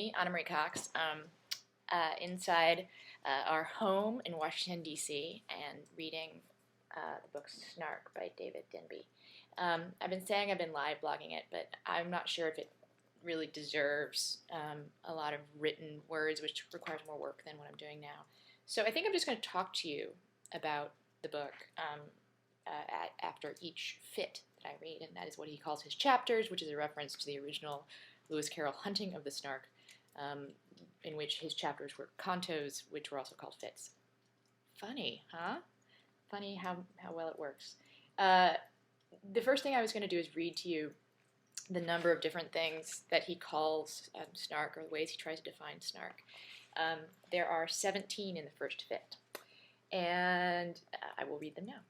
me, Anna Marie Cox, inside our home in Washington, D.C., and reading the book Snark by David Denby. I've been saying I've been live blogging it, but I'm not sure if it really deserves a lot of written words, which requires more work than what I'm doing now. So I think I'm just going to talk to you about the book after each fit that I read, and that is what he calls his chapters, which is a reference to the original Lewis Carroll Hunting of the Snark, in which his chapters were cantos, which were also called fits. Funny, huh? Funny how well it works. The first thing I was going to do is read to you the number of different things that he calls snark, or the ways he tries to define snark. There are 17 in the first fit, and I will read them now.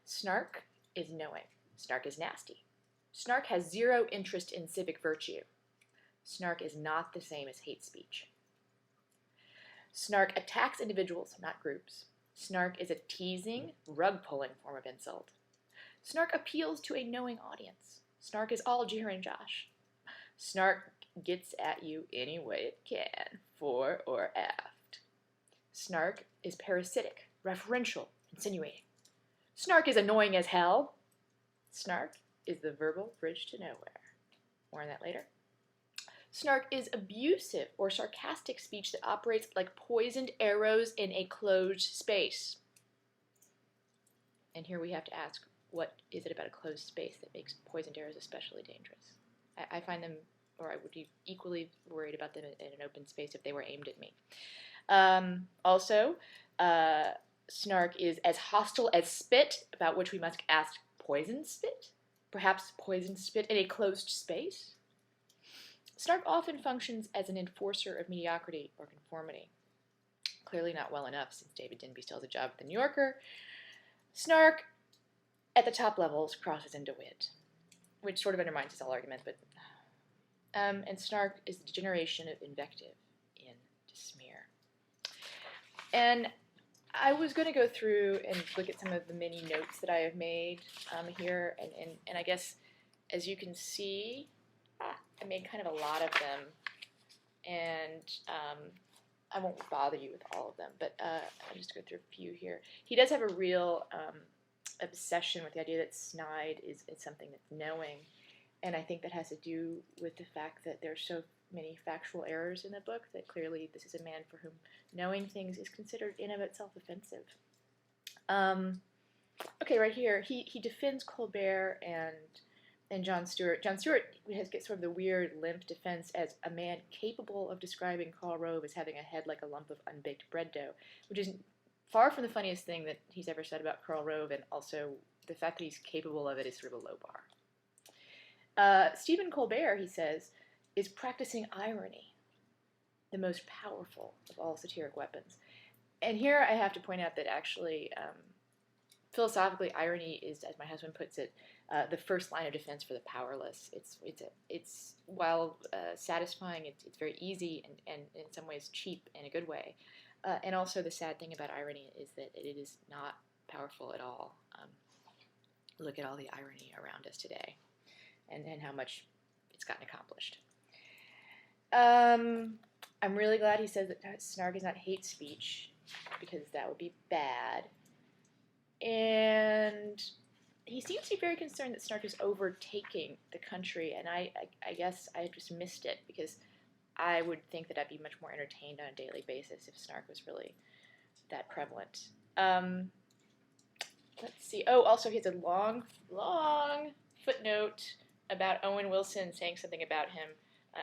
Snark is knowing. Snark is nasty. Snark has zero interest in civic virtue. Snark is not the same as hate speech. Snark attacks individuals, not groups. Snark is a teasing, rug-pulling form of insult. Snark appeals to a knowing audience. Snark is all Jer and Josh. Snark gets at you any way it can, fore or aft. Snark is parasitic, referential, insinuating. Snark is annoying as hell. Snark is the verbal bridge to nowhere. More on that later. Snark is abusive or sarcastic speech that operates like poisoned arrows in a closed space. And here we have to ask, what is it about a closed space that makes poisoned arrows especially dangerous? I find them, or I would be equally worried about them in an open space if they were aimed at me. Snark is as hostile as spit, about which we must ask, poison spit? Perhaps poison spit in a closed space? Snark often functions as an enforcer of mediocrity or conformity. Clearly not well enough, since David Denby still has a job at the New Yorker. Snark, at the top levels, crosses into wit, which sort of undermines his whole argument, but... and snark is the degeneration of invective into smear. And I was going to go through and look at some of the many notes that I have made here, and I guess, as you can see, I made kind of a lot of them, and I won't bother you with all of them, but I'll just go through a few here. He does have a real obsession with the idea that snide is something that's knowing, and I think that has to do with the fact that there's so many factual errors in the book that clearly this is a man for whom knowing things is considered in of itself offensive. Okay, right here, he defends Colbert and Jon Stewart. Jon Stewart gets sort of the weird limp defense as a man capable of describing Karl Rove as having a head like a lump of unbaked bread dough, which is far from the funniest thing that he's ever said about Karl Rove, and also the fact that he's capable of it is sort of a low bar. Stephen Colbert, he says, is practicing irony, the most powerful of all satiric weapons. And here I have to point out that actually, philosophically, irony is, as my husband puts it, the first line of defense for the powerless. It's while satisfying, it's very easy and in some ways cheap in a good way. And also the sad thing about irony is that it is not powerful at all. Look at all the irony around us today and how much it's gotten accomplished. I'm really glad he says that snark is not hate speech, because that would be bad. And he seems to be very concerned that snark is overtaking the country, and I guess I just missed it, because I would think that I'd be much more entertained on a daily basis if snark was really that prevalent. Let's see. Oh, also he has a long, long footnote about Owen Wilson saying something about him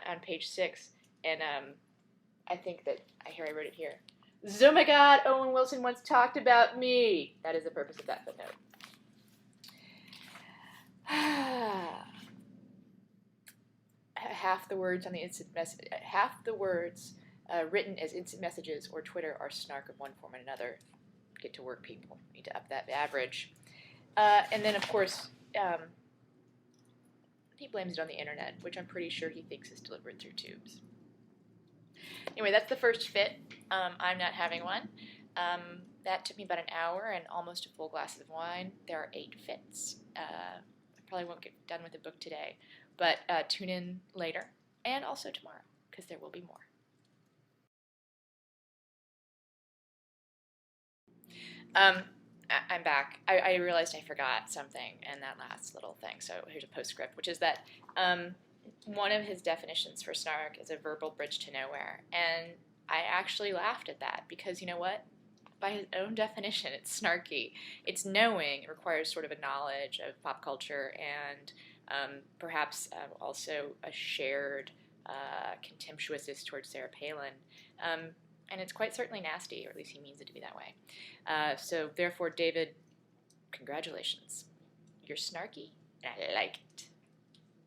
on page 6, and I think that, I wrote it here. Oh my God, Owen Wilson once talked about me. That is the purpose of that footnote. Half the words on the instant message, half the words written as instant messages or Twitter are snark of one form or another. Get to work, people. Need to up that average. And then, of course, he blames it on the internet, which I'm pretty sure he thinks is delivered through tubes. Anyway, that's the first fit. I'm not having one. That took me about an hour and almost a full glass of wine. There are 8 fits. I probably won't get done with the book today, but tune in later and also tomorrow, because there will be more. I'm back. I realized I forgot something in that last little thing, so here's a postscript, which is that one of his definitions for snark is a verbal bridge to nowhere, and I actually laughed at that because you know what? By his own definition, it's snarky. It's knowing. It requires sort of a knowledge of pop culture and perhaps also a shared contemptuousness towards Sarah Palin. And it's quite certainly nasty, or at least he means it to be that way. So therefore, David, congratulations. You're snarky, and I like it.